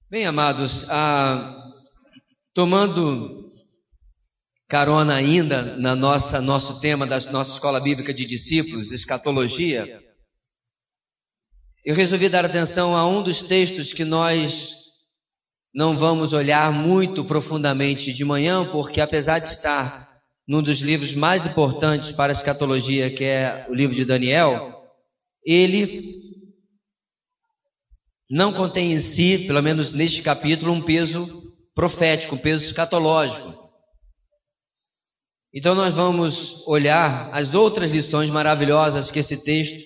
Bem, amados, tomando carona ainda na nosso tema da nossa escola bíblica de discípulos, escatologia, eu resolvi dar atenção a um dos textos que nós não vamos olhar muito profundamente de manhã, porque apesar de estar num dos livros mais importantes para a escatologia, que é o livro de Daniel, ele não contém em si, pelo menos neste capítulo, um peso profético, um peso escatológico. Então nós vamos olhar as outras lições maravilhosas que esse texto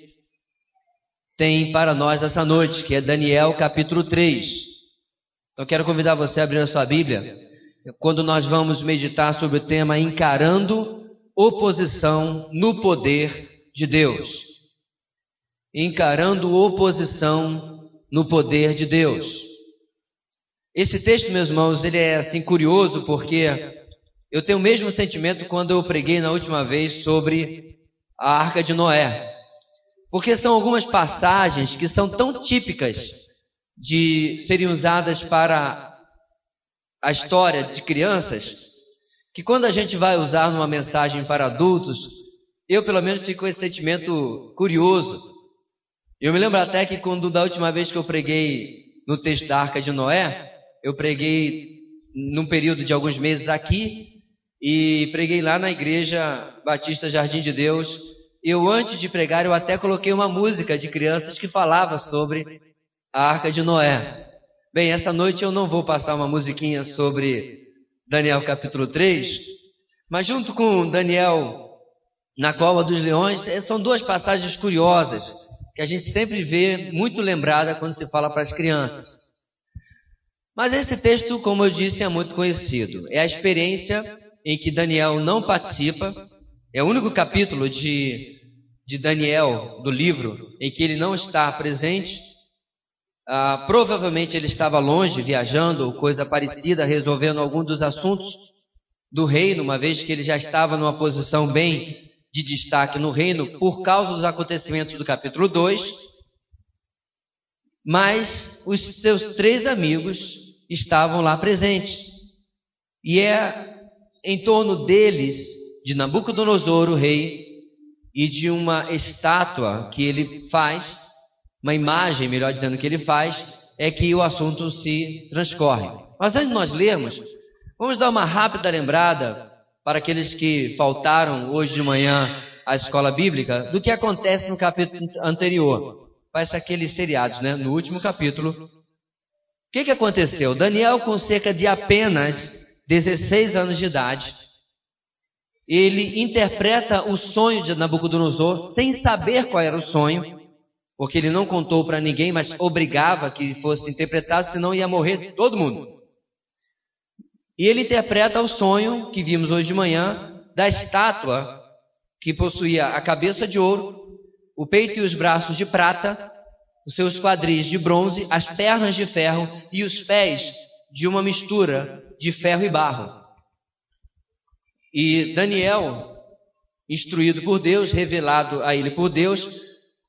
tem para nós essa noite, que é Daniel capítulo 3. Então quero convidar você a abrir a sua Bíblia, quando nós vamos meditar sobre o tema Encarando oposição no poder de Deus. Encarando oposição no poder de Deus. Esse texto, meus irmãos, ele é assim curioso, porque eu tenho o mesmo sentimento quando eu preguei na última vez sobre a Arca de Noé. Porque são algumas passagens que são tão típicas de serem usadas para a história de crianças, que quando a gente vai usar numa mensagem para adultos, eu pelo menos fico com esse sentimento curioso. Eu me lembro até que da última vez que eu preguei no texto da Arca de Noé, eu preguei num período de alguns meses aqui e preguei lá na Igreja Batista Jardim de Deus. Antes de pregar, eu até coloquei uma música de crianças que falava sobre a Arca de Noé. Bem, essa noite eu não vou passar uma musiquinha sobre Daniel capítulo 3, mas junto com Daniel na cova dos leões, são duas passagens curiosas que a gente sempre vê muito lembrada quando se fala para as crianças. Mas esse texto, como eu disse, é muito conhecido. É a experiência em que Daniel não participa. É o único capítulo de Daniel, do livro, em que ele não está presente. Provavelmente ele estava longe, viajando ou coisa parecida, resolvendo algum dos assuntos do reino, uma vez que ele já estava numa posição bem de destaque no reino por causa dos acontecimentos do capítulo 2, mas os seus 3 amigos estavam lá presentes. E é em torno deles, de Nabucodonosor, o rei, e de uma estátua que ele faz, uma imagem, melhor dizendo, que ele faz, é que o assunto se transcorre. Mas antes de nós lermos, vamos dar uma rápida lembrada para aqueles que faltaram hoje de manhã à escola bíblica, do que acontece no capítulo anterior. Parece aqueles seriados, né? No último capítulo. O que aconteceu? Daniel, com cerca de apenas 16 anos de idade, ele interpreta o sonho de Nabucodonosor sem saber qual era o sonho, porque ele não contou para ninguém, mas obrigava que fosse interpretado, senão ia morrer todo mundo. E ele interpreta o sonho que vimos hoje de manhã da estátua que possuía a cabeça de ouro, o peito e os braços de prata, os seus quadris de bronze, as pernas de ferro e os pés de uma mistura de ferro e barro. E Daniel, instruído por Deus, revelado a ele por Deus,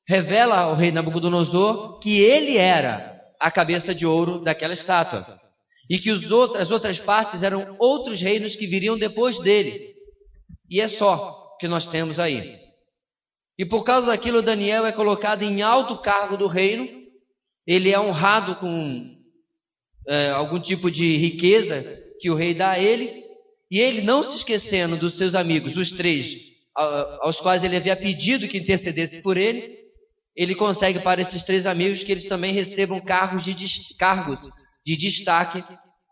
revela ao rei Nabucodonosor que ele era a cabeça de ouro daquela estátua. E que as outras partes eram outros reinos que viriam depois dele. E é só que nós temos aí. E por causa daquilo, Daniel é colocado em alto cargo do reino. Ele é honrado com algum tipo de riqueza que o rei dá a ele. E ele, não se esquecendo dos seus amigos, os 3, aos quais ele havia pedido que intercedesse por ele, ele consegue para esses 3 amigos que eles também recebam cargos de destaque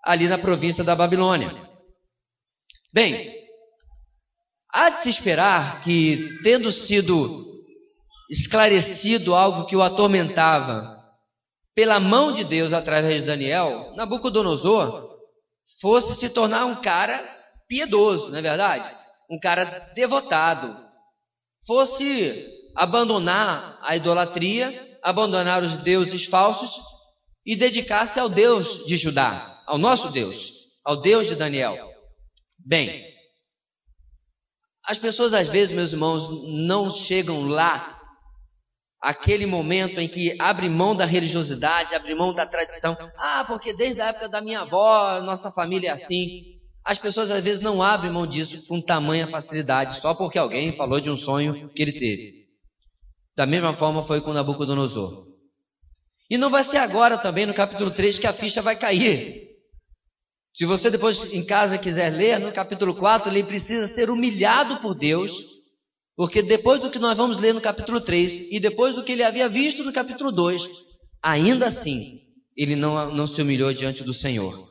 ali na província da Babilônia. Bem, há de se esperar que, tendo sido esclarecido algo que o atormentava pela mão de Deus através de Daniel, Nabucodonosor fosse se tornar um cara piedoso, não é verdade? Um cara devotado. Fosse abandonar a idolatria, abandonar os deuses falsos e dedicar-se ao Deus de Judá, ao nosso Deus, ao Deus de Daniel. Bem, as pessoas às vezes, meus irmãos, não chegam lá aquele momento em que abre mão da religiosidade, abre mão da tradição. Ah, porque desde a época da minha avó, nossa família é assim. As pessoas às vezes não abrem mão disso com tamanha facilidade, só porque alguém falou de um sonho que ele teve. Da mesma forma foi com Nabucodonosor. E não vai ser agora também no capítulo 3 que a ficha vai cair. Se você depois em casa quiser ler, no capítulo 4 ele precisa ser humilhado por Deus, porque depois do que nós vamos ler no capítulo 3 e depois do que ele havia visto no capítulo 2, ainda assim ele não se humilhou diante do Senhor.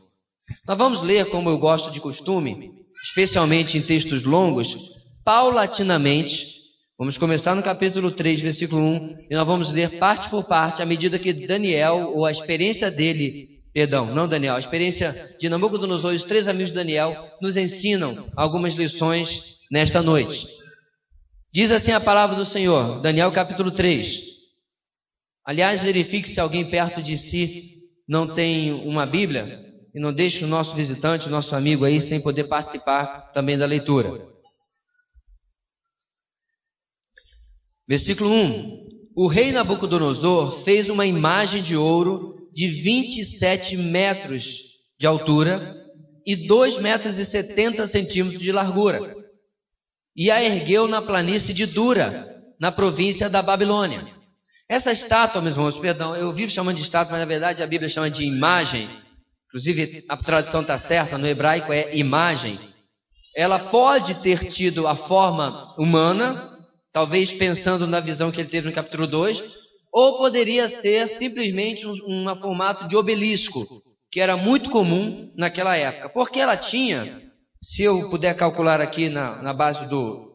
Nós vamos ler, como eu gosto de costume, especialmente em textos longos, paulatinamente. Vamos começar no capítulo 3, versículo 1, e nós vamos ler parte por parte, à medida que Daniel, ou a experiência dele, a experiência de Nabucodonosor e os 3 amigos de Daniel, nos ensinam algumas lições nesta noite. Diz assim a palavra do Senhor, Daniel capítulo 3. Aliás, verifique se alguém perto de si não tem uma Bíblia, e não deixe o nosso visitante, o nosso amigo aí, sem poder participar também da leitura. Versículo 1. O rei Nabucodonosor fez uma imagem de ouro de 27 metros de altura e 2,70 metros de largura, e a ergueu na planície de Dura, na província da Babilônia. Essa estátua, meus irmãos, eu vivo chamando de estátua, mas na verdade a Bíblia chama de imagem. Inclusive, a tradução está certa, no hebraico é imagem. Ela pode ter tido a forma humana, talvez pensando na visão que ele teve no capítulo 2, ou poderia ser simplesmente um formato de obelisco, que era muito comum naquela época. Porque ela tinha, se eu puder calcular aqui na base do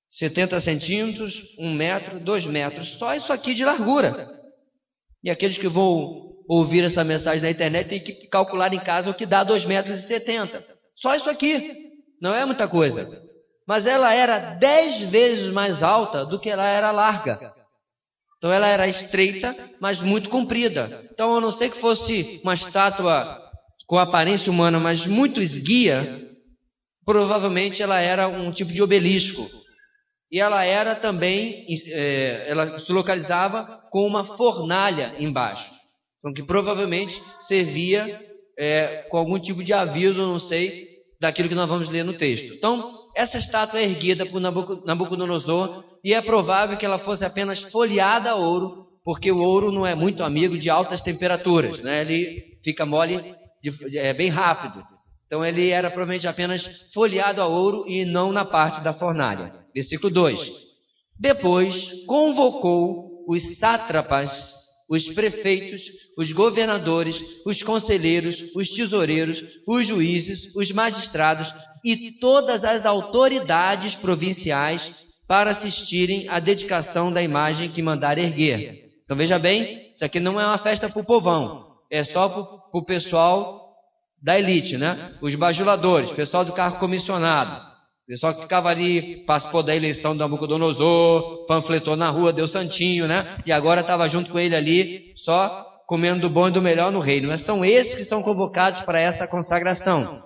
70 centímetros, 1 metro, 2 metros, só isso aqui de largura. E aqueles que vão ouvir essa mensagem na internet tem que calcular em casa o que dá 2,70 metros. Só isso aqui, não é muita coisa. Mas ela era 10 vezes mais alta do que ela era larga. Então ela era estreita, mas muito comprida. Então, a não ser que fosse uma estátua com aparência humana, mas muito esguia, provavelmente ela era um tipo de obelisco. E ela era também, ela se localizava com uma fornalha embaixo. Então, que provavelmente servia com algum tipo de aviso, não sei, daquilo que nós vamos ler no texto. Então, essa estátua é erguida por Nabucodonosor e é provável que ela fosse apenas folheada a ouro, porque o ouro não é muito amigo de altas temperaturas, né? Ele fica mole bem rápido. Então, ele era provavelmente apenas folheado a ouro e não na parte da fornalha. Versículo 2. Depois convocou os sátrapas, os prefeitos, os governadores, os conselheiros, os tesoureiros, os juízes, os magistrados e todas as autoridades provinciais para assistirem à dedicação da imagem que mandara erguer. Então veja bem, isso aqui não é uma festa para o povão, é só para o pessoal da elite, né? Os bajuladores, pessoal do cargo comissionado. O pessoal que ficava ali, participou da eleição do Nabucodonosor, panfletou na rua, deu santinho, né? E agora estava junto com ele ali, só comendo do bom e do melhor no reino. Mas são esses que são convocados para essa consagração.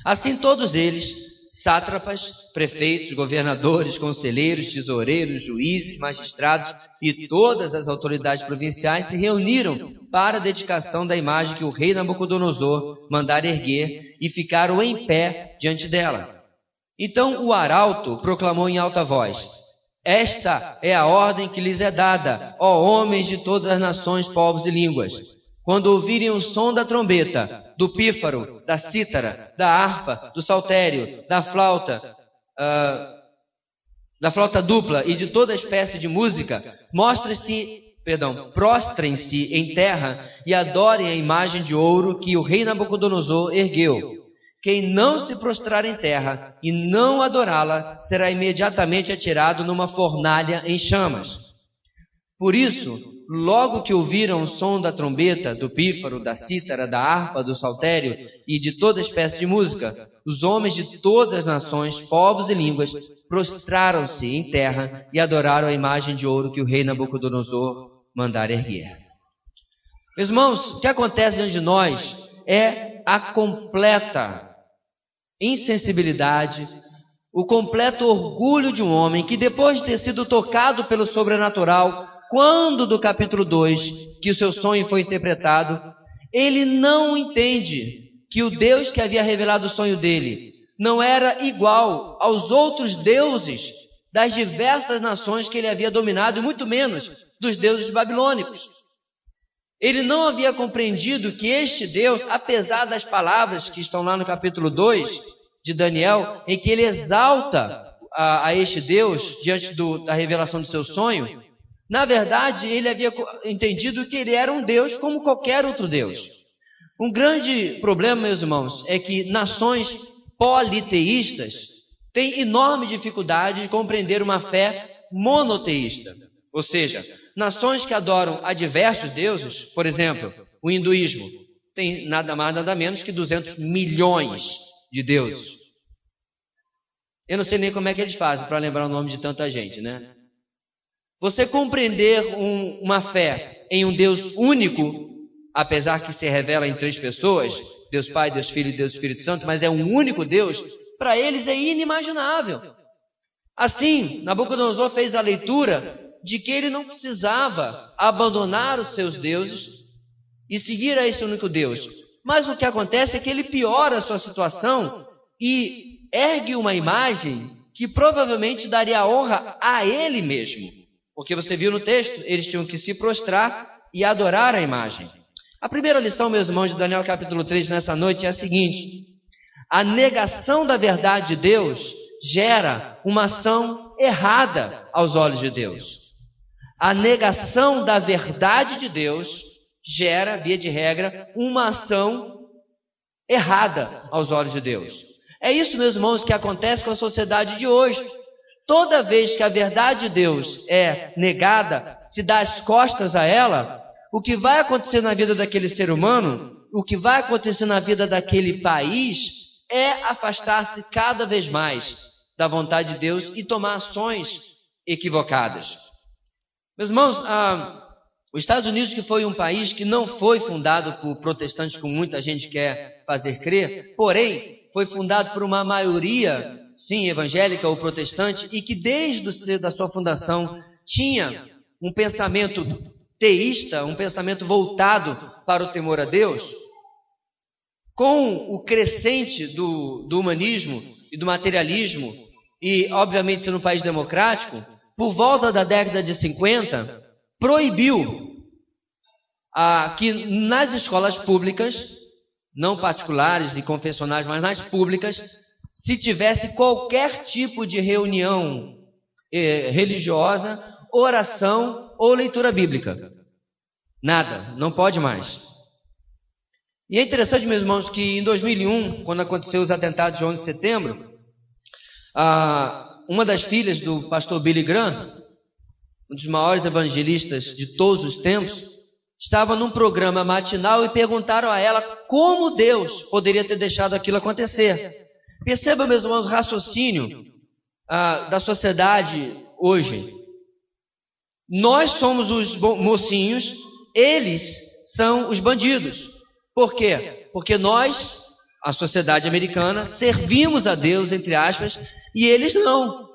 Assim todos eles, sátrapas, prefeitos, governadores, conselheiros, tesoureiros, juízes, magistrados e todas as autoridades provinciais se reuniram para a dedicação da imagem que o rei Nabucodonosor mandara erguer e ficaram em pé diante dela. Então o arauto proclamou em alta voz: esta é a ordem que lhes é dada, ó homens de todas as nações, povos e línguas. Quando ouvirem o som da trombeta, do pífaro, da cítara, da harpa, do saltério, da flauta dupla e de toda espécie de música, prostrem-se em terra e adorem a imagem de ouro que o rei Nabucodonosor ergueu. Quem não se prostrar em terra e não adorá-la, será imediatamente atirado numa fornalha em chamas. Por isso, logo que ouviram o som da trombeta, do pífaro, da cítara, da harpa, do saltério e de toda espécie de música, os homens de todas as nações, povos e línguas prostraram-se em terra e adoraram a imagem de ouro que o rei Nabucodonosor mandara erguer. Meus irmãos, o que acontece diante de nós é a completa insensibilidade, o completo orgulho de um homem que, depois de ter sido tocado pelo sobrenatural, quando do capítulo 2, que o seu sonho foi interpretado, ele não entende que o Deus que havia revelado o sonho dele não era igual aos outros deuses das diversas nações que ele havia dominado, e muito menos dos deuses babilônicos. Ele não havia compreendido que este Deus, apesar das palavras que estão lá no capítulo 2 de Daniel, em que ele exalta a este Deus diante da revelação do seu sonho, na verdade ele havia entendido que ele era um Deus como qualquer outro Deus. Um grande problema, meus irmãos, é que nações politeístas têm enorme dificuldade de compreender uma fé monoteísta. Ou seja, nações que adoram a diversos deuses, por exemplo, o hinduísmo, tem nada mais, nada menos que 200 milhões de deuses. Eu não sei nem como é que eles fazem para lembrar o nome de tanta gente, né? Você compreender uma fé em um Deus único, apesar que se revela em 3 pessoas, Deus Pai, Deus Filho e Deus Espírito Santo, mas é um único Deus, para eles é inimaginável. Assim, Nabucodonosor fez a leitura de que ele não precisava abandonar os seus deuses e seguir a esse único Deus. Mas o que acontece é que ele piora a sua situação e ergue uma imagem que provavelmente daria honra a ele mesmo. Porque você viu no texto, eles tinham que se prostrar e adorar a imagem. A primeira lição, meus irmãos, de Daniel capítulo 3 nessa noite é a seguinte: a negação da verdade de Deus gera uma ação errada aos olhos de Deus. A negação da verdade de Deus gera, via de regra, uma ação errada aos olhos de Deus. É isso, meus irmãos, que acontece com a sociedade de hoje. Toda vez que a verdade de Deus é negada, se dá as costas a ela, o que vai acontecer na vida daquele ser humano, o que vai acontecer na vida daquele país, é afastar-se cada vez mais da vontade de Deus e tomar ações equivocadas. Meus irmãos, os Estados Unidos, que foi um país que não foi fundado por protestantes, como muita gente quer fazer crer, porém, foi fundado por uma maioria, sim, evangélica ou protestante, e que desde a sua fundação tinha um pensamento teísta, um pensamento voltado para o temor a Deus. Com o crescente do humanismo e do materialismo, e obviamente sendo um país democrático, por volta da década de 50, proibiu que nas escolas públicas, não particulares e confessionais, mas nas públicas, se tivesse qualquer tipo de reunião religiosa, oração ou leitura bíblica. Nada, não pode mais. E é interessante, meus irmãos, que em 2001, quando aconteceu os atentados de 11 de setembro, uma das filhas do pastor Billy Graham, um dos maiores evangelistas de todos os tempos, estava num programa matinal e perguntaram a ela como Deus poderia ter deixado aquilo acontecer. Perceba, meus irmãos, o raciocínio da sociedade hoje. Nós somos os mocinhos, eles são os bandidos. Por quê? Porque nós, a sociedade americana, servimos a Deus, entre aspas, e eles não.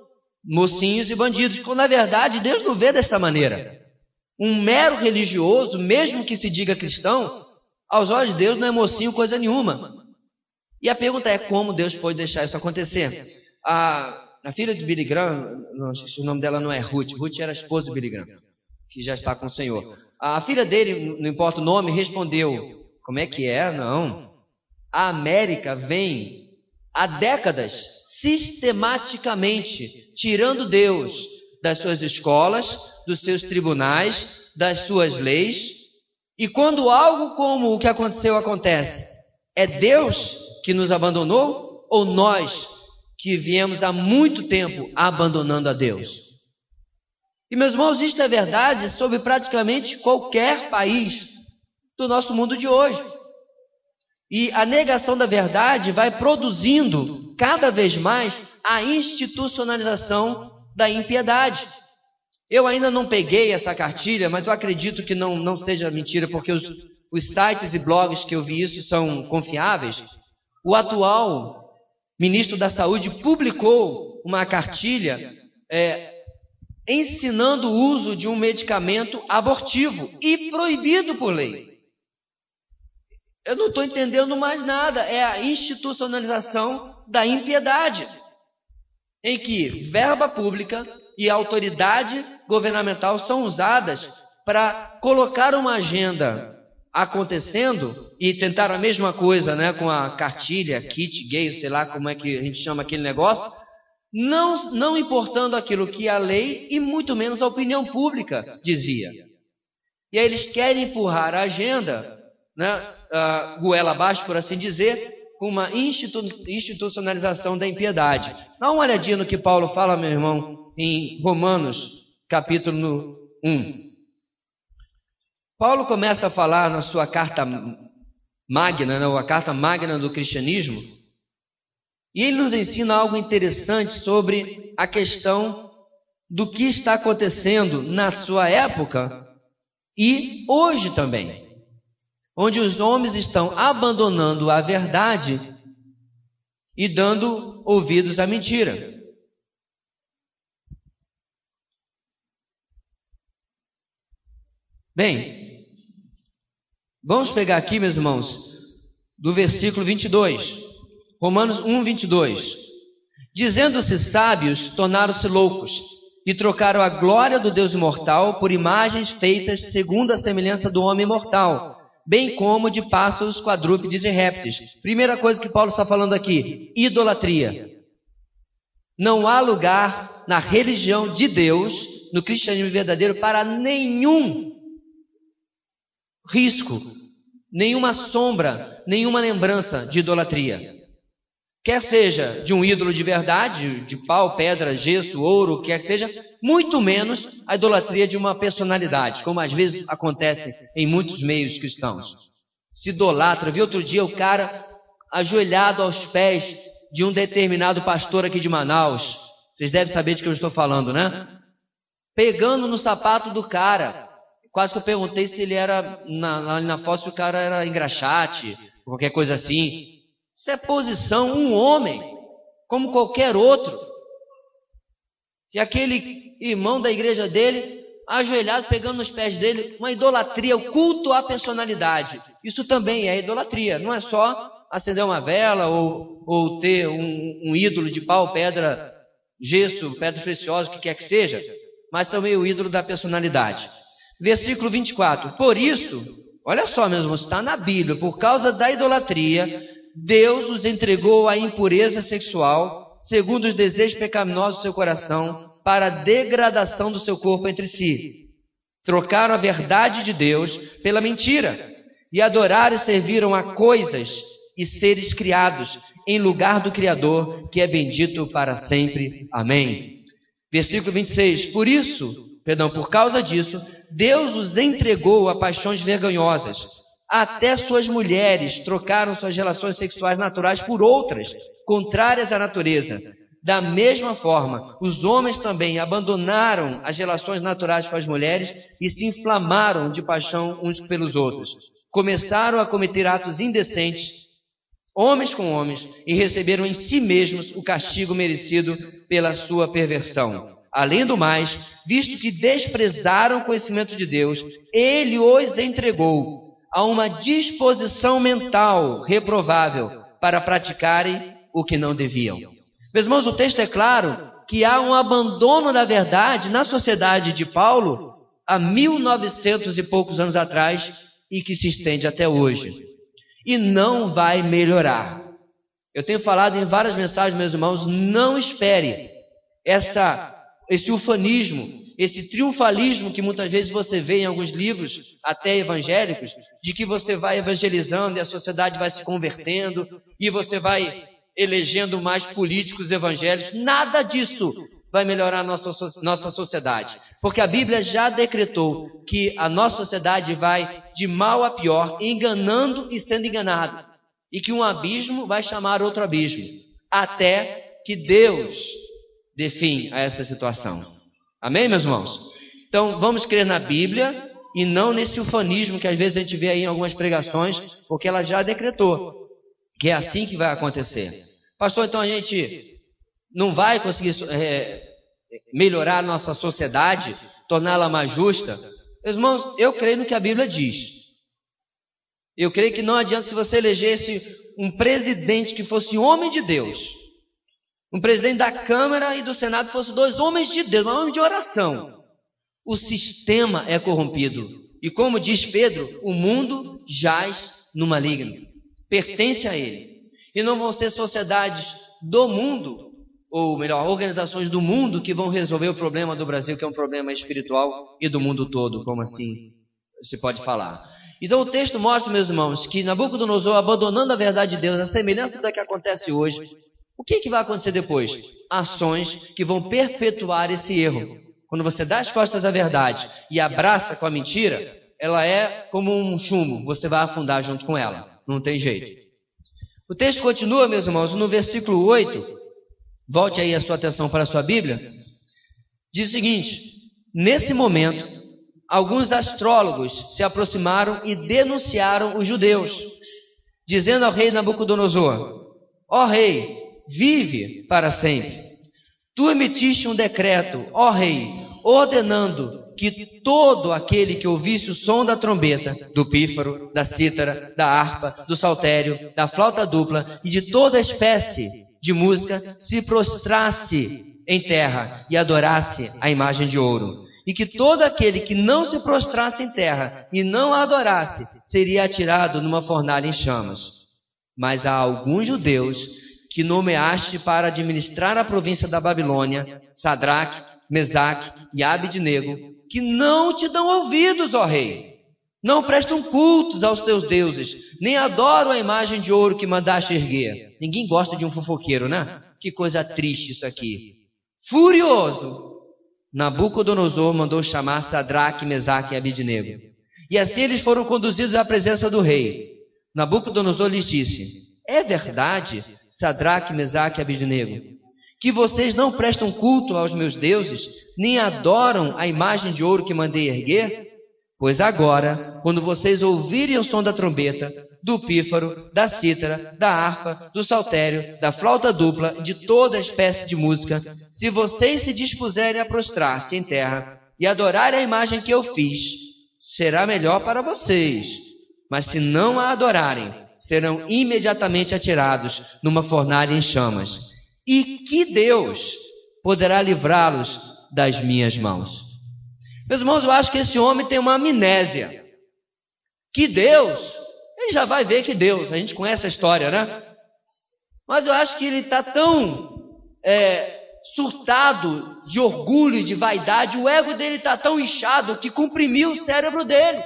Mocinhos e bandidos, quando na verdade Deus não vê desta maneira. Um mero religioso, mesmo que se diga cristão, aos olhos de Deus não é mocinho coisa nenhuma. E a pergunta é como Deus pode deixar isso acontecer. A filha de Billy Graham, não, o nome dela não é Ruth, Ruth era a esposa de Billy Graham, que já está com o Senhor. A filha dele, não importa o nome, respondeu: como é que é? Não. A América vem há décadas sistematicamente tirando Deus das suas escolas, dos seus tribunais, das suas leis. E quando algo como o que aconteceu acontece, é Deus que nos abandonou ou nós que viemos há muito tempo abandonando a Deus? E, meus irmãos, isto é verdade sobre praticamente qualquer país do nosso mundo de hoje. E a negação da verdade vai produzindo cada vez mais a institucionalização da impiedade. Eu ainda não peguei essa cartilha, mas eu acredito que não seja mentira, porque os sites e blogs que eu vi isso são confiáveis. O atual ministro da Saúde publicou uma cartilha ensinando o uso de um medicamento abortivo e proibido por lei. Eu não estou entendendo mais nada. É a institucionalização da impiedade, em que verba pública e autoridade governamental são usadas para colocar uma agenda acontecendo e tentar a mesma coisa, né, com a cartilha, kit gay, sei lá como é que a gente chama aquele negócio, não importando aquilo que a lei e muito menos a opinião pública dizia. E aí eles querem empurrar a agenda, né, goela abaixo, por assim dizer, com uma institucionalização da impiedade. Dá uma olhadinha no que Paulo fala, meu irmão, em Romanos, capítulo 1. Paulo começa a falar na sua carta magna, né, ou a carta magna do cristianismo, e ele nos ensina algo interessante sobre a questão do que está acontecendo na sua época e hoje também, onde os homens estão abandonando a verdade e dando ouvidos à mentira. Bem, vamos pegar aqui, meus irmãos, do versículo 22, Romanos 1, 22. Dizendo-se sábios, tornaram-se loucos, e trocaram a glória do Deus imortal por imagens feitas segundo a semelhança do homem mortal, bem como de pássaros, quadrúpedes e répteis. Primeira coisa que Paulo está falando aqui, idolatria. Não há lugar na religião de Deus, no cristianismo verdadeiro, para nenhum risco, nenhuma sombra, nenhuma lembrança de idolatria. Quer seja de um ídolo de verdade, de pau, pedra, gesso, ouro, quer seja, muito menos a idolatria de uma personalidade, como às vezes acontece em muitos meios cristãos. Se idolatra. Vi outro dia o cara ajoelhado aos pés de um determinado pastor aqui de Manaus. Vocês devem saber de que eu estou falando, né? Pegando no sapato do cara. Quase que eu perguntei se ele era, na foto, se o cara era engraxate, qualquer coisa assim. Isso é posição, um homem, como qualquer outro. E aquele irmão da igreja dele, ajoelhado, pegando nos pés dele, uma idolatria, o culto à personalidade. Isso também é idolatria, não é só acender uma vela ou ter um ídolo de pau, pedra, gesso, pedras preciosas, o que quer que seja, mas também o ídolo da personalidade. Versículo 24. Por isso, olha só mesmo, está na Bíblia, por causa da idolatria, Deus os entregou à impureza sexual, segundo os desejos pecaminosos do seu coração, para a degradação do seu corpo entre si. Trocaram a verdade de Deus pela mentira, e adoraram e serviram a coisas e seres criados, em lugar do Criador, que é bendito para sempre. Amém. Versículo 26. Por causa disso, Deus os entregou a paixões vergonhosas. Até suas mulheres trocaram suas relações sexuais naturais por outras, contrárias à natureza. Da mesma forma, os homens também abandonaram as relações naturais com as mulheres e se inflamaram de paixão uns pelos outros. Começaram a cometer atos indecentes, homens com homens, e receberam em si mesmos o castigo merecido pela sua perversão. Além do mais, visto que desprezaram o conhecimento de Deus, Ele os entregou a uma disposição mental reprovável para praticarem o que não deviam. Meus irmãos, o texto é claro que há um abandono da verdade na sociedade de Paulo há 1900 e poucos anos atrás e que se estende até hoje. E não vai melhorar. Eu tenho falado em várias mensagens, meus irmãos, não espere esse ufanismo, esse triunfalismo que muitas vezes você vê em alguns livros, até evangélicos, de que você vai evangelizando e a sociedade vai se convertendo e você vai elegendo mais políticos evangélicos. Nada disso vai melhorar a nossa sociedade, porque a Bíblia já decretou que a nossa sociedade vai de mal a pior, enganando e sendo enganado, e que um abismo vai chamar outro abismo, até que Deus dê fim a essa situação. Amém, meus irmãos? Então, vamos crer na Bíblia e não nesse ufanismo que às vezes a gente vê aí em algumas pregações, porque ela já decretou que é assim que vai acontecer. Pastor, então a gente não vai conseguir melhorar a nossa sociedade, torná-la mais justa. Meus irmãos, eu creio no que a Bíblia diz. Eu creio que não adianta se você elegesse um presidente que fosse homem de Deus, um presidente da Câmara e do Senado fossem dois homens de Deus, um homem de oração. O sistema é corrompido. E como diz Pedro, o mundo jaz no maligno. Pertence a ele. E não vão ser sociedades do mundo, ou melhor, organizações do mundo que vão resolver o problema do Brasil, que é um problema espiritual, e do mundo todo, como assim se pode falar. Então o texto mostra, meus irmãos, que Nabucodonosor, abandonando a verdade de Deus, a semelhança da que acontece hoje, o que vai acontecer depois? Ações que vão perpetuar esse erro. Quando você dá as costas à verdade e abraça com a mentira, ela é como um chumbo, você vai afundar junto com ela, não tem jeito. O texto continua, meus irmãos, no versículo 8, volte aí a sua atenção para a sua Bíblia, diz o seguinte: nesse momento, alguns astrólogos se aproximaram e denunciaram os judeus, dizendo ao rei Nabucodonosor: ó rei, vive para sempre. Tu emitiste um decreto, ó rei, ordenando que todo aquele que ouvisse o som da trombeta, do pífaro, da cítara, da harpa, do saltério, da flauta dupla e de toda espécie de música se prostrasse em terra e adorasse a imagem de ouro. E que todo aquele que não se prostrasse em terra e não a adorasse seria atirado numa fornalha em chamas. Mas há alguns judeus que nomeaste para administrar a província da Babilônia, Sadraque, Mesaque e Abednego, que não te dão ouvidos, ó rei. Não prestam cultos aos teus deuses, nem adoram a imagem de ouro que mandaste erguer. Ninguém gosta de um fofoqueiro, né? Que coisa triste isso aqui. Furioso, Nabucodonosor mandou chamar Sadraque, Mesaque e Abednego. E assim eles foram conduzidos à presença do rei. Nabucodonosor lhes disse: é verdade, Sadraque, Mesaque e Abednego, que vocês não prestam culto aos meus deuses, nem adoram a imagem de ouro que mandei erguer? Pois agora, quando vocês ouvirem o som da trombeta, do pífaro, da cítara, da harpa, do saltério, da flauta dupla e de toda espécie de música, se vocês se dispuserem a prostrar-se em terra e adorar a imagem que eu fiz, será melhor para vocês. Mas se não a adorarem, serão imediatamente atirados numa fornalha em chamas. E que Deus poderá livrá-los das minhas mãos? Meus irmãos, eu acho que esse homem tem uma amnésia. Que Deus, ele já vai ver que Deus, a gente conhece a história, né? Mas eu acho que ele está tão surtado de orgulho e de vaidade, o ego dele está tão inchado que comprimiu o cérebro dele.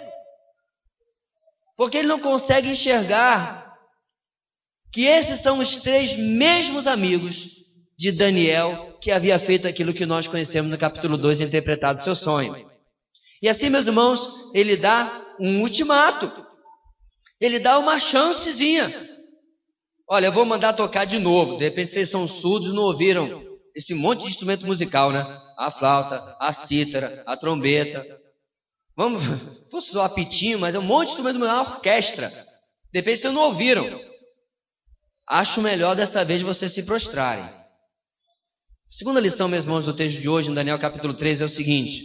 Porque ele não consegue enxergar que esses são os três mesmos amigos de Daniel que havia feito aquilo que nós conhecemos no capítulo 2, interpretado seu sonho. E assim, meus irmãos, ele dá um ultimato. Ele dá uma chancezinha. Olha, eu vou mandar tocar de novo. De repente vocês são surdos e não ouviram esse monte de instrumento musical, né? A flauta, a cítara, a trombeta. Vamos, fosse só apitinho, mas é um monte de instrumento musical, uma orquestra. De repente vocês não ouviram. Acho melhor dessa vez vocês se prostrarem. A segunda lição, meus irmãos, do texto de hoje, em Daniel capítulo 3, é o seguinte: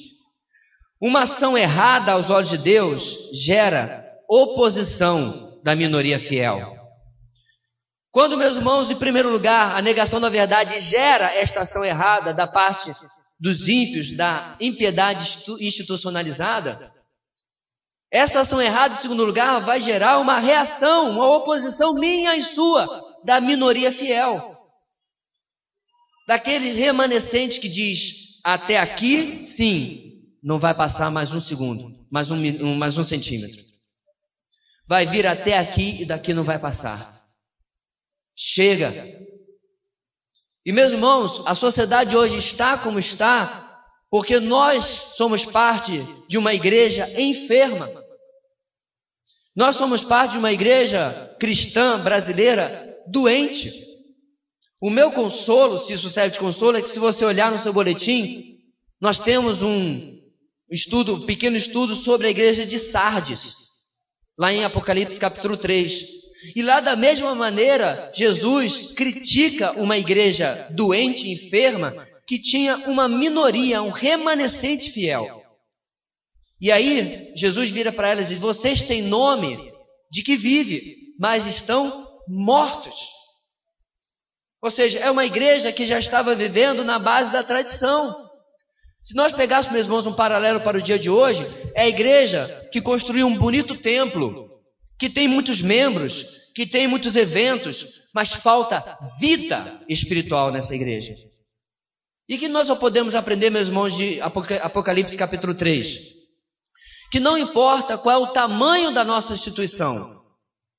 uma ação errada aos olhos de Deus gera oposição da minoria fiel. Quando, meus irmãos, em primeiro lugar, a negação da verdade gera esta ação errada da parte dos ímpios, da impiedade institucionalizada, essa ação errada, em segundo lugar, vai gerar uma reação, uma oposição minha e sua, da minoria fiel. Daquele remanescente que diz: até aqui, sim, não vai passar mais um segundo, mais um centímetro. Vai vir até aqui e daqui não vai passar. Chega. E, meus irmãos, a sociedade hoje está como está porque nós somos parte de uma igreja enferma. Nós somos parte de uma igreja cristã brasileira doente. O meu consolo, se isso serve de consolo, é que se você olhar no seu boletim, nós temos um pequeno estudo sobre a igreja de Sardes, lá em Apocalipse capítulo 3. E lá da mesma maneira, Jesus critica uma igreja doente, enferma, que tinha uma minoria, um remanescente fiel. E aí, Jesus vira para elas e diz: vocês têm nome de que vive, mas estão mortos. Ou seja, é uma igreja que já estava vivendo na base da tradição. Se nós pegássemos, meus irmãos, um paralelo para o dia de hoje, é a igreja que construiu um bonito templo, que tem muitos membros, que tem muitos eventos, mas falta vida espiritual nessa igreja. E que nós só podemos aprender, meus irmãos, de Apocalipse capítulo 3, que não importa qual é o tamanho da nossa instituição,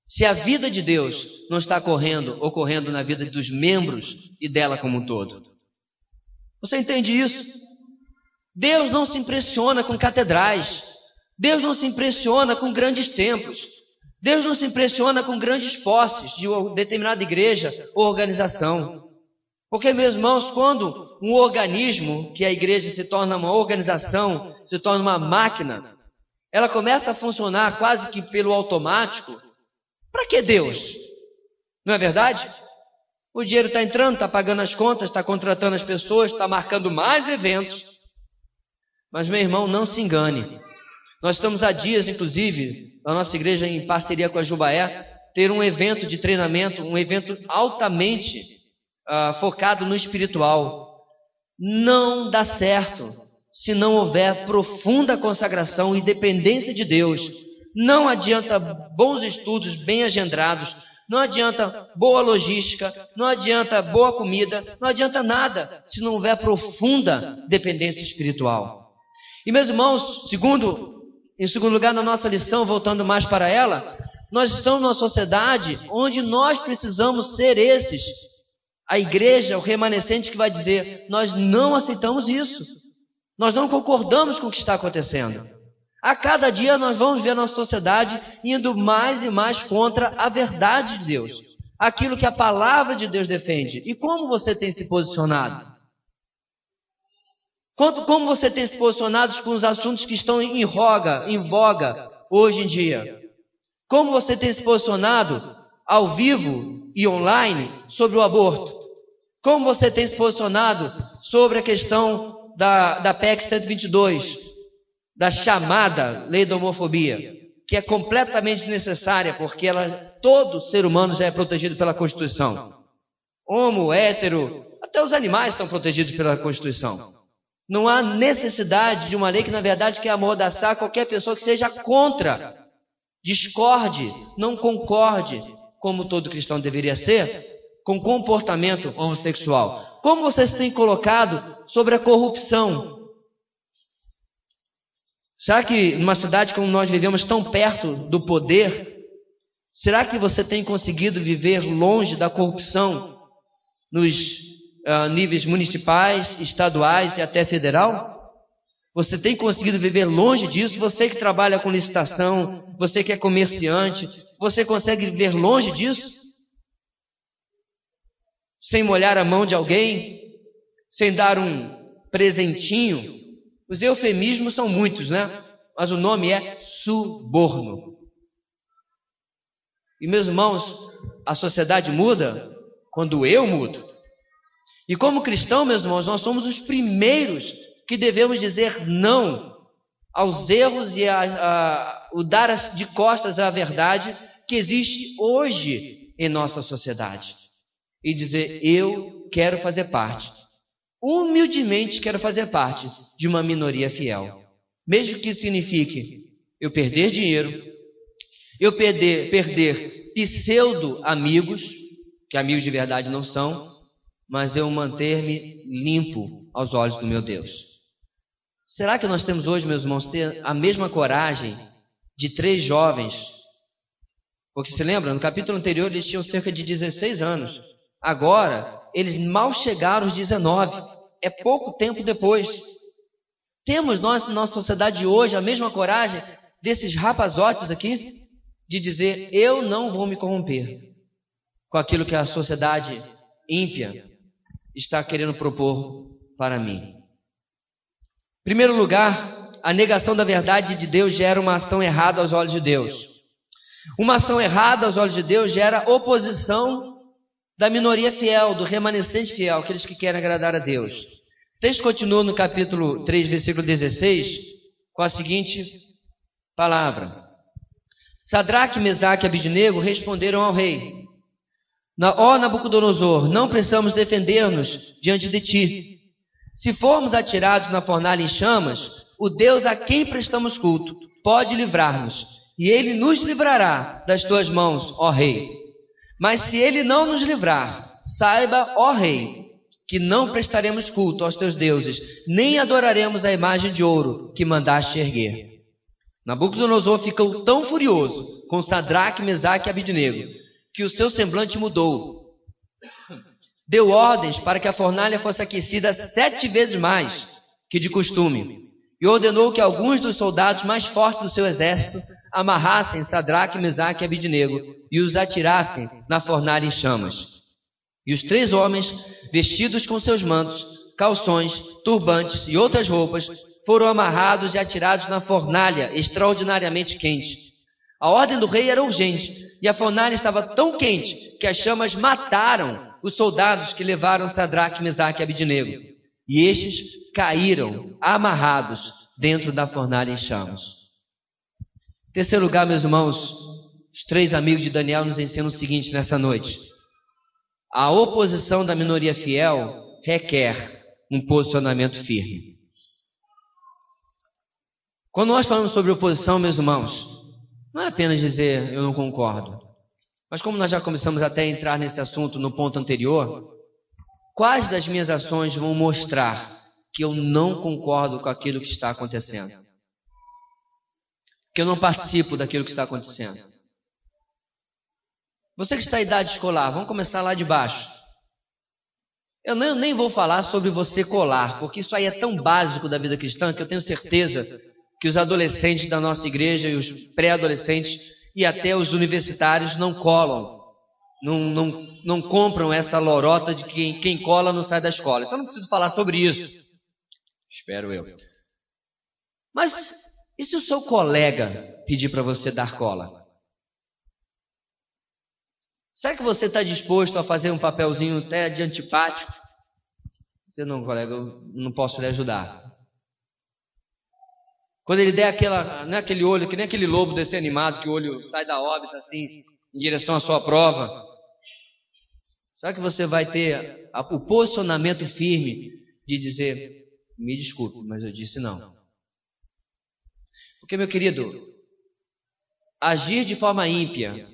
se a vida de Deus não está ocorrendo na vida dos membros e dela como um todo. Você entende isso? Deus não se impressiona com catedrais. Deus não se impressiona com grandes templos. Deus não se impressiona com grandes posses de uma determinada igreja ou organização. Porque, meus irmãos, quando um organismo, que a igreja se torna uma organização, se torna uma máquina, ela começa a funcionar quase que pelo automático. Para que Deus? Não é verdade? O dinheiro está entrando, está pagando as contas, está contratando as pessoas, está marcando mais eventos. Mas, meu irmão, não se engane. Nós estamos há dias, inclusive, na nossa igreja, em parceria com a Jubaé, ter um evento de treinamento, um evento altamente focado no espiritual. Não dá certo se não houver profunda consagração e dependência de Deus. Não adianta bons estudos bem agendados, não adianta boa logística, não adianta boa comida, não adianta nada se não houver profunda dependência espiritual. E, meus irmãos, em segundo lugar, na nossa lição, voltando mais para ela, nós estamos numa sociedade onde nós precisamos ser a igreja, o remanescente que vai dizer: nós não aceitamos isso, nós não concordamos com o que está acontecendo. A cada dia nós vamos ver a nossa sociedade indo mais e mais contra a verdade de Deus, aquilo que a palavra de Deus defende. E como você tem se posicionado? Como você tem se posicionado com os assuntos que estão em voga hoje em dia? Como você tem se posicionado ao vivo e online sobre o aborto? Como você tem se posicionado sobre a questão da PEC 122, da chamada lei da homofobia, que é completamente necessária, porque todo ser humano já é protegido pela Constituição. Homo, hétero, até os animais são protegidos pela Constituição. Não há necessidade de uma lei que, na verdade, quer amordaçar qualquer pessoa que seja contra, discorde, não concorde, como todo cristão deveria ser, com comportamento homossexual. Como você se tem colocado sobre a corrupção? Será que numa cidade como nós vivemos, tão perto do poder, será que você tem conseguido viver longe da corrupção nos níveis municipais, estaduais e até federal? Você tem conseguido viver longe disso? Você que trabalha com licitação, você que é comerciante, você consegue viver longe disso? Sem molhar a mão de alguém? Sem dar um presentinho? Os eufemismos são muitos, né? Mas o nome é suborno. E, meus irmãos, a sociedade muda quando eu mudo. E como cristão, meus irmãos, nós somos os primeiros que devemos dizer não aos erros e o dar de costas à verdade que existe hoje em nossa sociedade. E dizer: eu quero fazer parte, humildemente quero fazer parte de uma minoria fiel. Mesmo que signifique eu perder dinheiro, eu perder pseudo-amigos, que amigos de verdade não são, mas eu manter-me limpo aos olhos do meu Deus. Será que nós temos hoje, meus irmãos, ter a mesma coragem de 3 jovens? Porque se lembra, no capítulo anterior eles tinham cerca de 16 anos. Agora, eles mal chegaram aos 19. É pouco tempo depois. Temos nós, na nossa sociedade de hoje, a mesma coragem desses rapazotes aqui? De dizer: eu não vou me corromper com aquilo que a sociedade ímpia está querendo propor para mim. Em primeiro lugar, a negação da verdade de Deus gera uma ação errada aos olhos de Deus. Uma ação errada aos olhos de Deus gera oposição da minoria fiel, do remanescente fiel, aqueles que querem agradar a Deus. O texto continua no capítulo 3, versículo 16, com a seguinte palavra: Sadraque, Mesaque e Abidnego responderam ao rei: Ó Nabucodonosor, não precisamos defender-nos diante de ti. Se formos atirados na fornalha em chamas, o Deus a quem prestamos culto pode livrar-nos, e ele nos livrará das tuas mãos, ó rei. Mas se ele não nos livrar, saiba, ó rei, que não prestaremos culto aos teus deuses, nem adoraremos a imagem de ouro que mandaste erguer. Nabucodonosor ficou tão furioso com Sadraque, Mesaque e Abidnego, que o seu semblante mudou. Deu ordens para que a fornalha fosse aquecida 7 vezes mais que de costume, e ordenou que alguns dos soldados mais fortes do seu exército amarrassem Sadraque, Mesaque e Abidnego e os atirassem na fornalha em chamas. E os 3 homens, vestidos com seus mantos, calções, turbantes e outras roupas, foram amarrados e atirados na fornalha extraordinariamente quente. A ordem do rei era urgente, e a fornalha estava tão quente que as chamas mataram os soldados que levaram Sadraque, Mesaque e Abidnego. E estes caíram amarrados dentro da fornalha em chamas. Em terceiro lugar, meus irmãos, os 3 amigos de Daniel nos ensinam o seguinte nessa noite: a oposição da minoria fiel requer um posicionamento firme. Quando nós falamos sobre oposição, meus irmãos, não é apenas dizer eu não concordo, mas como nós já começamos até a entrar nesse assunto no ponto anterior, quais das minhas ações vão mostrar que eu não concordo com aquilo que está acontecendo? Que eu não participo daquilo que está acontecendo? Você que está em idade escolar, vamos começar lá de baixo. Eu nem vou falar sobre você colar, porque isso aí é tão básico da vida cristã que eu tenho certeza que os adolescentes da nossa igreja e os pré-adolescentes e até os universitários não colam, não compram essa lorota de que quem cola não sai da escola. Então não preciso falar sobre isso. Espero eu. Mas e se o seu colega pedir para você dar cola? Será que você está disposto a fazer um papelzinho até de antipático? Você não, colega, eu não posso lhe ajudar. Quando ele der aquele olho, que nem aquele lobo desse animado, que o olho sai da órbita assim, em direção à sua prova. Será que você vai ter o posicionamento firme de dizer, me desculpe, mas eu disse não? Porque, meu querido, agir de forma ímpia,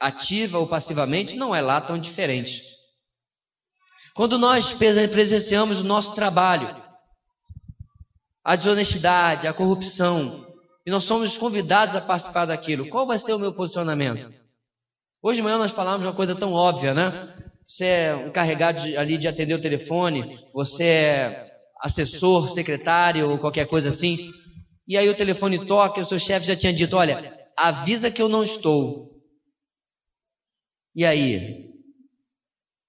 ativa ou passivamente, não é lá tão diferente. Quando nós presenciamos o nosso trabalho, a desonestidade, a corrupção, e nós somos convidados a participar daquilo, qual vai ser o meu posicionamento? Hoje de manhã nós falamos uma coisa tão óbvia, né? Você é encarregado ali de atender o telefone, você é assessor, secretário ou qualquer coisa assim, e aí o telefone toca e o seu chefe já tinha dito, olha, avisa que eu não estou. E aí?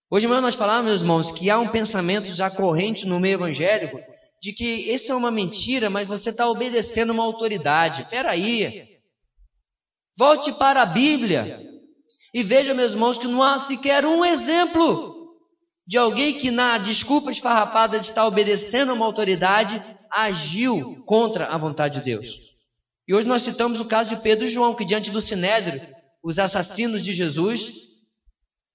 Hoje de manhã nós falamos, meus irmãos, que há um pensamento já corrente no meio evangélico de que esse é uma mentira, mas você está obedecendo uma autoridade. Espera aí. Volte para a Bíblia e veja, meus irmãos, que não há sequer um exemplo de alguém que na desculpa esfarrapada de estar obedecendo uma autoridade agiu contra a vontade de Deus. E hoje nós citamos o caso de Pedro e João, que diante do Sinédrio, os assassinos de Jesus,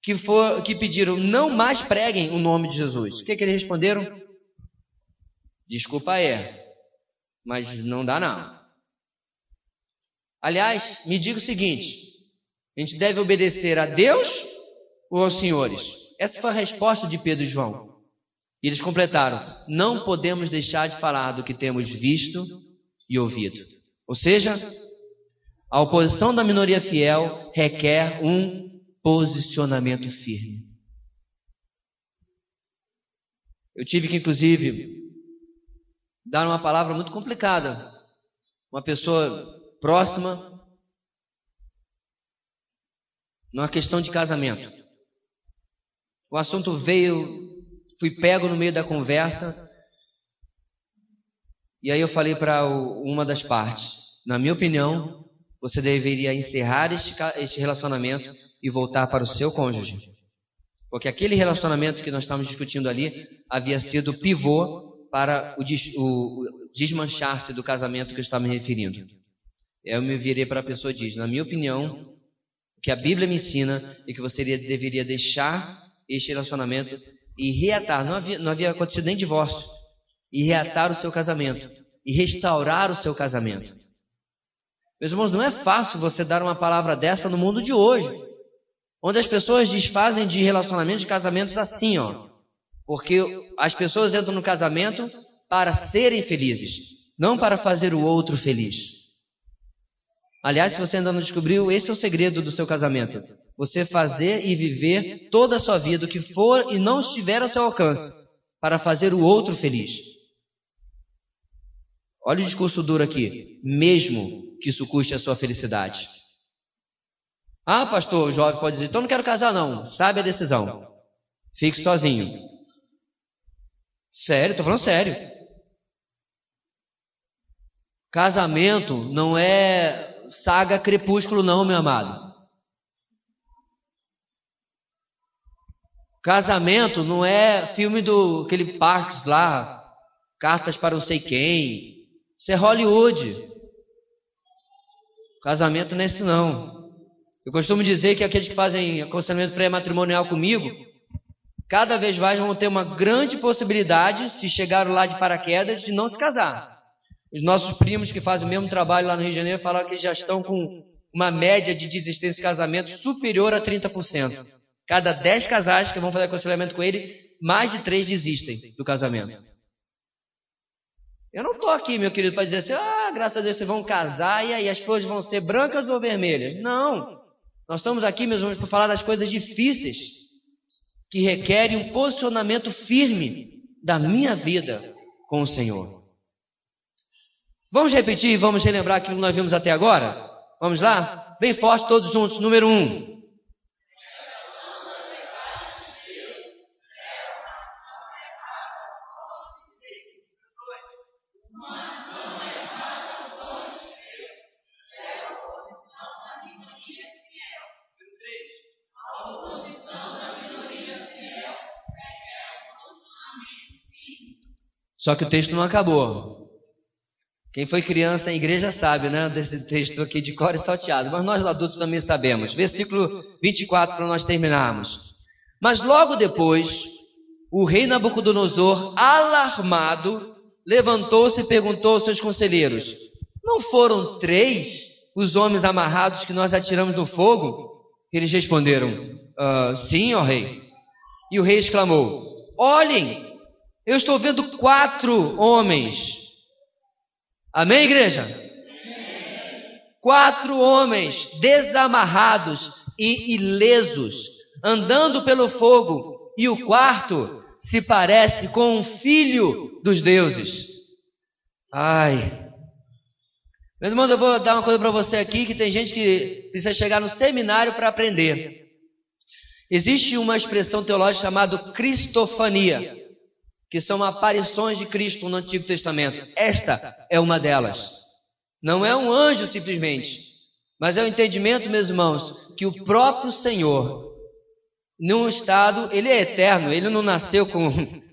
que pediram, não mais preguem o nome de Jesus. O que eles responderam? Desculpa mas não dá não. Aliás, me diga o seguinte, a gente deve obedecer a Deus ou aos senhores? Essa foi a resposta de Pedro e João. E eles completaram, não podemos deixar de falar do que temos visto e ouvido. Ou seja, a oposição da minoria fiel requer um posicionamento firme. Eu tive que, inclusive, dar uma palavra muito complicada. Uma pessoa próxima, numa questão de casamento. O assunto veio, fui pego no meio da conversa, e aí eu falei para uma das partes, na minha opinião, você deveria encerrar este relacionamento e voltar para o seu cônjuge. Porque aquele relacionamento que nós estamos discutindo ali havia sido pivô para o desmanchar-se do casamento que eu estava me referindo. Eu me virei para a pessoa e diz, na minha opinião, o que a Bíblia me ensina é que você deveria deixar este relacionamento e reatar, não havia acontecido nem divórcio, e reatar o seu casamento, e restaurar o seu casamento. Meus irmãos, não é fácil você dar uma palavra dessa no mundo de hoje, onde as pessoas desfazem de relacionamentos, de casamentos assim, porque as pessoas entram no casamento para serem felizes, não para fazer o outro feliz. Aliás, se você ainda não descobriu, esse é o segredo do seu casamento. Você fazer e viver toda a sua vida o que for e não estiver ao seu alcance, para fazer o outro feliz. Olha o discurso duro aqui. Mesmo que isso custe a sua felicidade. Ah, pastor, o jovem pode dizer, então não quero casar não. Sabe a decisão. Fique sozinho. Sério, estou falando sério. Casamento não é saga Crepúsculo não, meu amado. Casamento não é filme do aquele Parks lá, Cartas para não sei quem. Isso é Hollywood. Casamento não é isso não. Eu costumo dizer que aqueles que fazem aconselhamento pré-matrimonial comigo, cada vez mais vão ter uma grande possibilidade, se chegaram lá de paraquedas, de não se casar. Os nossos primos que fazem o mesmo trabalho lá no Rio de Janeiro falaram que já estão com uma média de desistência de casamento superior a 30%. Cada 10 casais que vão fazer aconselhamento com ele, mais de 3 desistem do casamento. Eu não estou aqui, meu querido, para dizer assim, graças a Deus vocês vão casar e aí as flores vão ser brancas ou vermelhas. Não. Nós estamos aqui, meus irmãos, para falar das coisas difíceis que requerem um posicionamento firme da minha vida com o Senhor. Vamos repetir e vamos relembrar aquilo que nós vimos até agora? Vamos lá? Bem forte, todos juntos. Número 1. Só que o texto não acabou. Quem foi criança em igreja sabe, né? Desse texto aqui de cor e salteado. Mas nós adultos também sabemos. Versículo 24 para nós terminarmos. Mas logo depois, o rei Nabucodonosor, alarmado, levantou-se e perguntou aos seus conselheiros: não foram 3 os homens amarrados que nós atiramos no fogo? Eles responderam: sim, ó rei. E o rei exclamou: olhem, eu estou vendo 4 homens. Amém, igreja? Amém. 4 homens desamarrados e ilesos, andando pelo fogo, e o quarto se parece com um filho dos deuses. Ai. Meus irmãos, eu vou dar uma coisa para você aqui, que tem gente que precisa chegar no seminário para aprender. Existe uma expressão teológica chamada cristofania, que são aparições de Cristo no Antigo Testamento. Esta é uma delas. Não é um anjo simplesmente, mas é o entendimento, meus irmãos, que o próprio Senhor, num estado, ele é eterno, ele não nasceu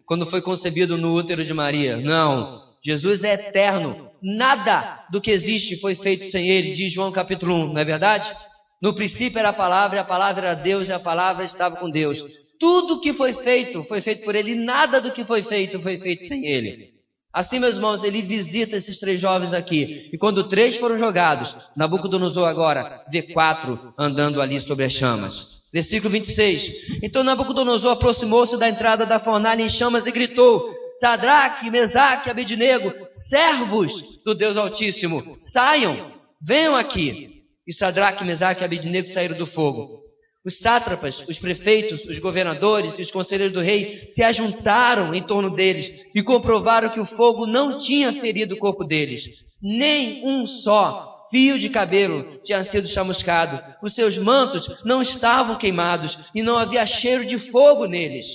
quando foi concebido no útero de Maria. Não, Jesus é eterno. Nada do que existe foi feito sem ele, diz João capítulo 1, não é verdade? No princípio era a palavra, e a palavra era Deus, e a palavra estava com Deus. Tudo que foi feito por ele, e nada do que foi feito sem ele. Assim, meus irmãos, ele visita esses 3 jovens aqui, e quando 3 foram jogados, Nabucodonosor agora vê 4 andando ali sobre as chamas. Versículo 26. Então Nabucodonosor aproximou-se da entrada da fornalha em chamas e gritou: Sadraque, Mesaque e Abednego, servos do Deus Altíssimo, saiam, venham aqui. E Sadraque, Mesaque e Abednego saíram do fogo. Os sátrapas, os prefeitos, os governadores e os conselheiros do rei se ajuntaram em torno deles e comprovaram que o fogo não tinha ferido o corpo deles. Nem um só fio de cabelo tinha sido chamuscado. Os seus mantos não estavam queimados e não havia cheiro de fogo neles.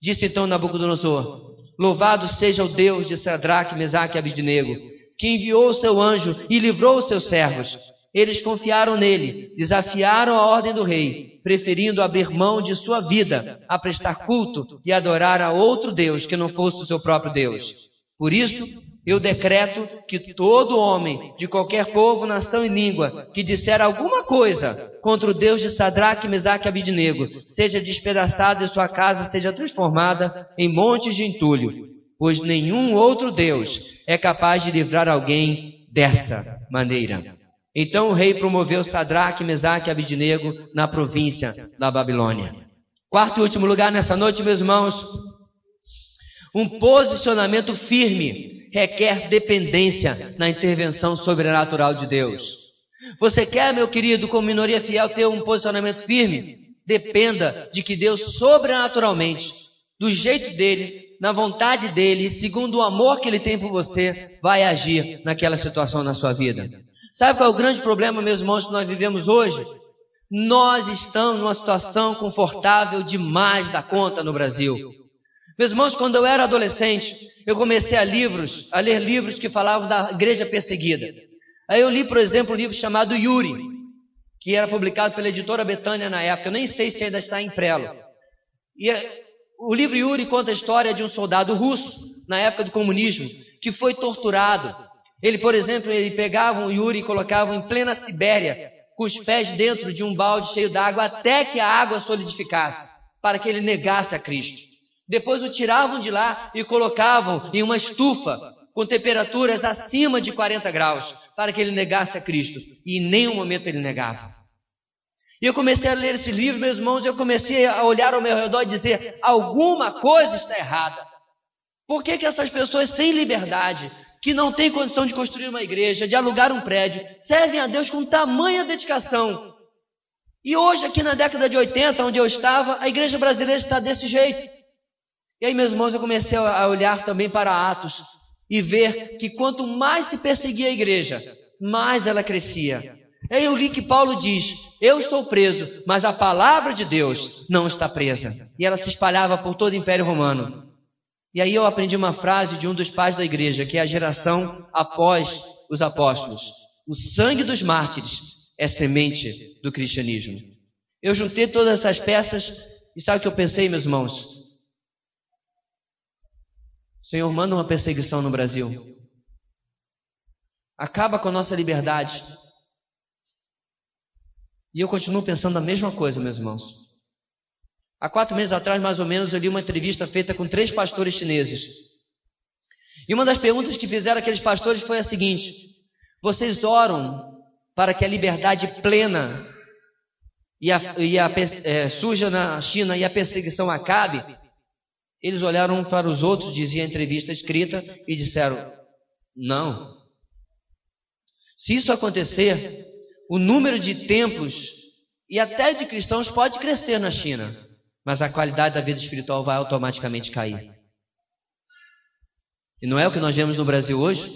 Disse então Nabucodonosor: louvado seja o Deus de Sadraque, Mesaque e Abednego, que enviou o seu anjo e livrou os seus servos. eles confiaram nele, desafiaram a ordem do rei, preferindo abrir mão de sua vida a prestar culto e adorar a outro Deus que não fosse o seu próprio Deus. Por isso, eu decreto que todo homem de qualquer povo, nação e língua que disser alguma coisa contra o Deus de Sadraque, Mesaque e Abidnego seja despedaçado e sua casa seja transformada em montes de entulho, pois nenhum outro Deus é capaz de livrar alguém dessa maneira. Então o rei promoveu Sadraque, Mesaque e Abidnego na província da Babilônia. Quarto e último lugar nessa noite, meus irmãos, um posicionamento firme requer dependência na intervenção sobrenatural de Deus. Você quer, meu querido, como minoria fiel, ter um posicionamento firme? Dependa de que Deus sobrenaturalmente, do jeito dele, na vontade dele, segundo o amor que ele tem por você, vai agir naquela situação na sua vida. Sabe qual é o grande problema, meus irmãos, que nós vivemos hoje? Nós estamos numa situação confortável demais da conta no Brasil. Meus irmãos, quando eu era adolescente, eu comecei a ler livros que falavam da igreja perseguida. Aí eu li, por exemplo, um livro chamado Yuri, que era publicado pela editora Betânia na época. Eu nem sei se ainda está em prelo. E o livro Yuri conta a história de um soldado russo, na época do comunismo, que foi torturado. Ele, por exemplo, pegava o Yuri e colocava em plena Sibéria, com os pés dentro de um balde cheio d'água, até que a água solidificasse, para que ele negasse a Cristo. Depois o tiravam de lá e colocavam em uma estufa com temperaturas acima de 40 graus, para que ele negasse a Cristo. E em nenhum momento ele negava. E eu comecei a ler esse livro, meus irmãos, e eu comecei a olhar ao meu redor e dizer, alguma coisa está errada. Por que essas pessoas sem liberdade, que não têm condição de construir uma igreja, de alugar um prédio, servem a Deus com tamanha dedicação? E hoje, aqui na década de 80, onde eu estava, a igreja brasileira está desse jeito. E aí, meus irmãos, eu comecei a olhar também para Atos e ver que quanto mais se perseguia a igreja, mais ela crescia. Aí eu li que Paulo diz, eu estou preso, mas a palavra de Deus não está presa. E ela se espalhava por todo o Império Romano. E aí eu aprendi uma frase de um dos pais da igreja, que é a geração após os apóstolos. O sangue dos mártires é semente do cristianismo. Eu juntei todas essas peças e sabe o que eu pensei, meus irmãos? O Senhor manda uma perseguição no Brasil. Acaba com a nossa liberdade. E eu continuo pensando a mesma coisa, meus irmãos. Há 4 meses atrás, mais ou menos, eu li uma entrevista feita com 3 pastores chineses. E uma das perguntas que fizeram aqueles pastores foi a seguinte: vocês oram para que a liberdade plena surja na China e a perseguição acabe? Eles olharam um para os outros, dizia a entrevista escrita, e disseram, não. Se isso acontecer, o número de templos e até de cristãos pode crescer na China, mas a qualidade da vida espiritual vai automaticamente cair. E não é o que nós vemos no Brasil hoje?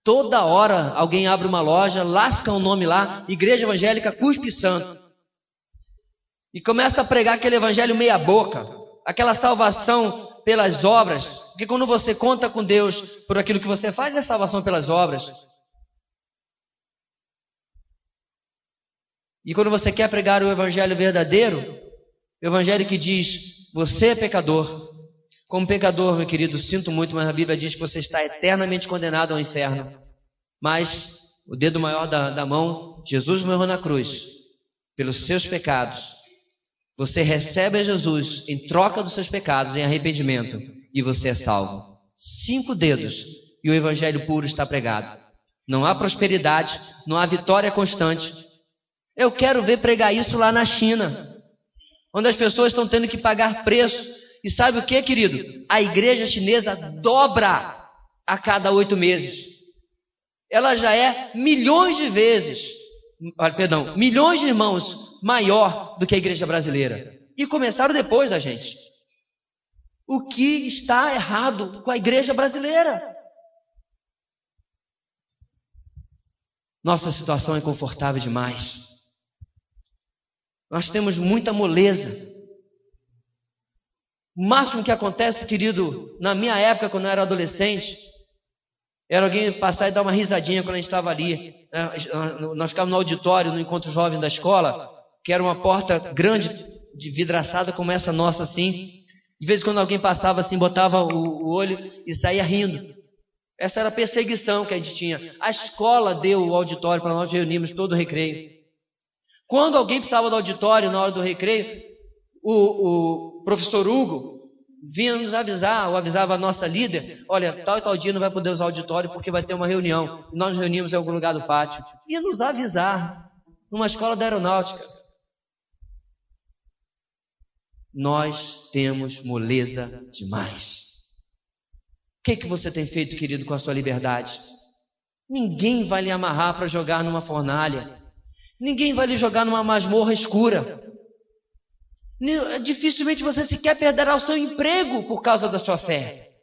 Toda hora alguém abre uma loja, lasca um nome lá, Igreja Evangélica Cuspe Santo. E começa a pregar aquele evangelho meia boca, aquela salvação pelas obras, porque quando você conta com Deus por aquilo que você faz, é salvação pelas obras. E quando você quer pregar o evangelho verdadeiro, o evangelho que diz, você é pecador. Como pecador, meu querido, sinto muito, mas a Bíblia diz que você está eternamente condenado ao inferno. Mas o dedo maior da mão, Jesus morreu na cruz, pelos seus pecados. Você recebe a Jesus em troca dos seus pecados, em arrependimento, e você é salvo. 5 dedos e o evangelho puro está pregado. Não há prosperidade, não há vitória constante. Eu quero ver pregar isso lá na China, onde as pessoas estão tendo que pagar preço. E sabe o que, querido? A igreja chinesa dobra a cada 8 meses. Ela já é milhões de irmãos maior do que a igreja brasileira. E começaram depois da gente. O que está errado com a igreja brasileira? Nossa situação é confortável demais. Nós temos muita moleza. O máximo que acontece, querido, na minha época, quando eu era adolescente, Era alguém passar e dar uma risadinha quando a gente estava ali. Nós ficávamos no auditório, no encontro jovem da escola, que era uma porta grande, de vidraçada como essa nossa assim. De vez em quando alguém passava assim, botava o olho e saía rindo. Essa era a perseguição que a gente tinha. A escola deu o auditório para nós reunirmos todo o recreio. Quando alguém precisava do auditório na hora do recreio, o professor Hugo vinha nos avisar, ou avisava a nossa líder: olha, tal e tal dia não vai poder usar o auditório porque vai ter uma reunião. Nós nos reunimos em algum lugar do pátio. Ia nos avisar, numa escola da aeronáutica. Nós temos moleza demais. O que você tem feito, querido, com a sua liberdade? Ninguém vai lhe amarrar para jogar numa fornalha. Ninguém vai lhe jogar numa masmorra escura. Dificilmente você sequer perderá o seu emprego por causa da sua fé.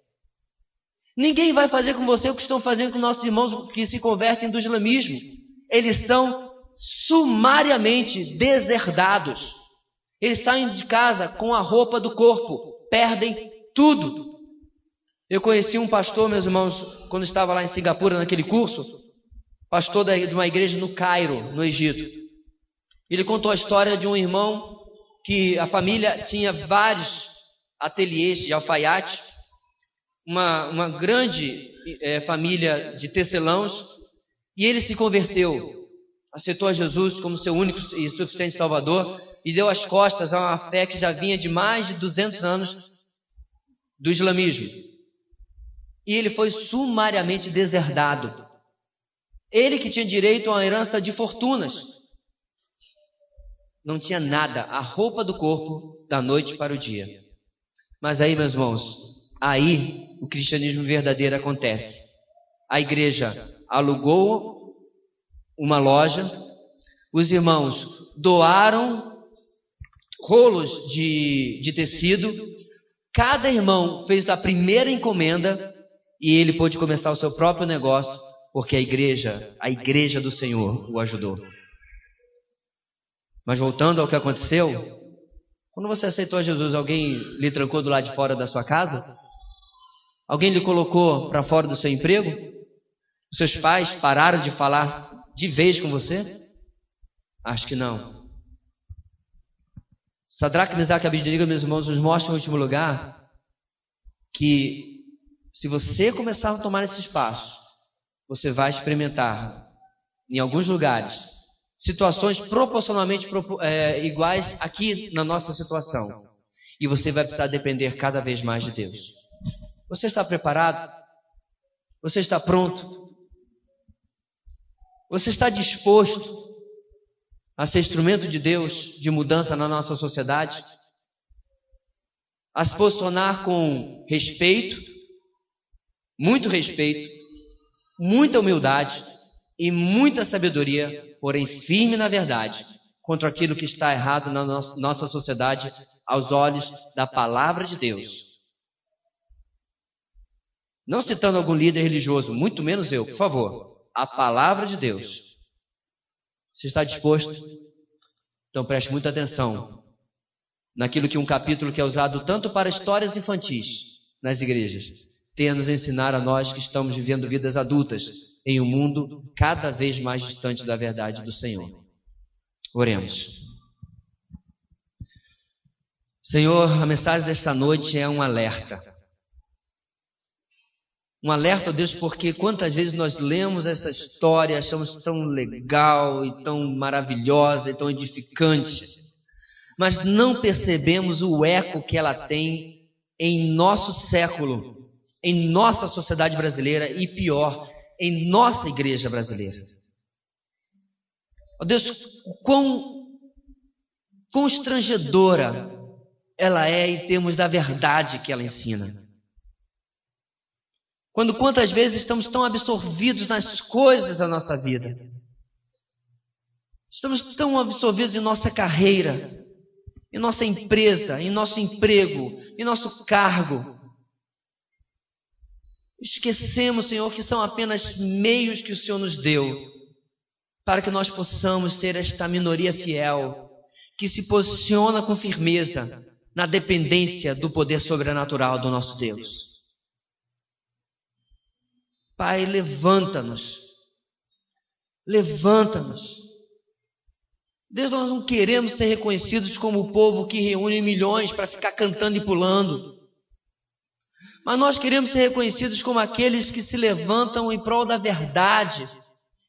Ninguém vai fazer com você o que estão fazendo com nossos irmãos que se convertem do islamismo. Eles são sumariamente deserdados. Eles saem de casa com a roupa do corpo, perdem tudo. Eu conheci um pastor, meus irmãos, quando estava lá em Singapura, naquele curso, pastor de uma igreja no Cairo, no Egito. Ele contou a história de um irmão que a família tinha vários ateliês de alfaiate, uma grande família de tecelãos, e ele se converteu, aceitou a Jesus como seu único e suficiente Salvador, e deu as costas a uma fé que já vinha de mais de 200 anos do islamismo. E ele foi sumariamente deserdado. Ele que tinha direito a uma herança de fortunas, não tinha nada, a roupa do corpo da noite para o dia. Mas aí, meus irmãos, aí o cristianismo verdadeiro acontece. A igreja alugou uma loja, os irmãos doaram rolos de tecido, cada irmão fez a primeira encomenda e ele pôde começar o seu próprio negócio, porque a igreja do Senhor o ajudou. Mas voltando ao que aconteceu, quando você aceitou Jesus, alguém lhe trancou do lado de fora da sua casa? Alguém lhe colocou para fora do seu emprego? Os seus pais pararam de falar de vez com você? Acho que não. Sadraque, Mesaque e Abednego, meus irmãos, nos mostram em último lugar que se você começar a tomar esse espaço, você vai experimentar em alguns lugares situações proporcionalmente iguais aqui na nossa situação. E você vai precisar depender cada vez mais de Deus. Você está preparado? Você está pronto? Você está disposto a ser instrumento de Deus de mudança na nossa sociedade? A se posicionar com respeito, muita humildade e muita sabedoria, porém firme na verdade, contra aquilo que está errado na nossa sociedade aos olhos da palavra de Deus. Não citando algum líder religioso, muito menos eu, por favor. A palavra de Deus. Você está disposto? Então preste muita atenção naquilo que um capítulo que é usado tanto para histórias infantis nas igrejas tem a nos ensinar a nós que estamos vivendo vidas adultas em um mundo cada vez mais distante da verdade do Senhor. Oremos. Senhor, a mensagem desta noite é um alerta. Um alerta, ó Deus, porque quantas vezes nós lemos essa história, achamos tão legal e tão maravilhosa e tão edificante, mas não percebemos o eco que ela tem em nosso século, em nossa sociedade brasileira e pior, em nossa igreja brasileira. Ó Deus, quão constrangedora ela é em termos da verdade que ela ensina. Quantas vezes estamos tão absorvidos nas coisas da nossa vida. Estamos tão absorvidos em nossa carreira, em nossa empresa, em nosso emprego, em nosso cargo. Esquecemos, Senhor, que são apenas meios que o Senhor nos deu para que nós possamos ser esta minoria fiel que se posiciona com firmeza na dependência do poder sobrenatural do nosso Deus. Pai, levanta-nos. Levanta-nos. Deus, nós não queremos ser reconhecidos como o povo que reúne milhões para ficar cantando e pulando. Mas nós queremos ser reconhecidos como aqueles que se levantam em prol da verdade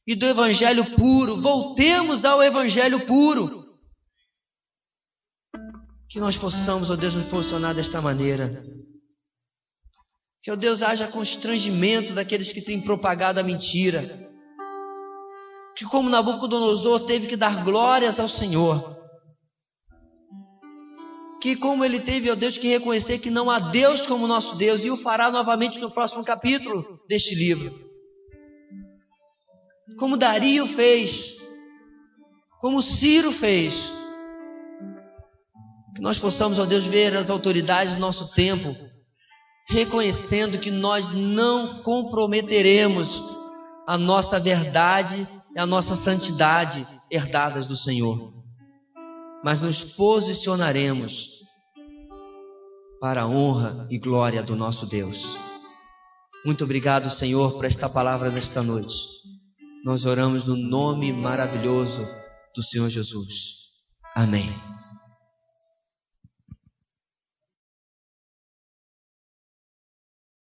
e do evangelho puro. Voltemos ao evangelho puro. Que nós possamos, ó Deus, nos posicionar desta maneira. Que, ó Deus, haja constrangimento daqueles que têm propagado a mentira. Que como Nabucodonosor teve que dar glórias ao Senhor. Que como ele teve, ó Deus, que reconhecer que não há Deus como nosso Deus. E o fará novamente no próximo capítulo deste livro. Como Dario fez. Como Ciro fez. Que nós possamos, ó Deus, ver as autoridades do nosso tempo reconhecendo que nós não comprometeremos a nossa verdade e a nossa santidade herdadas do Senhor, mas nos posicionaremos para a honra e glória do nosso Deus. Muito obrigado, Senhor, por esta palavra nesta noite. Nós oramos no nome maravilhoso do Senhor Jesus. Amém.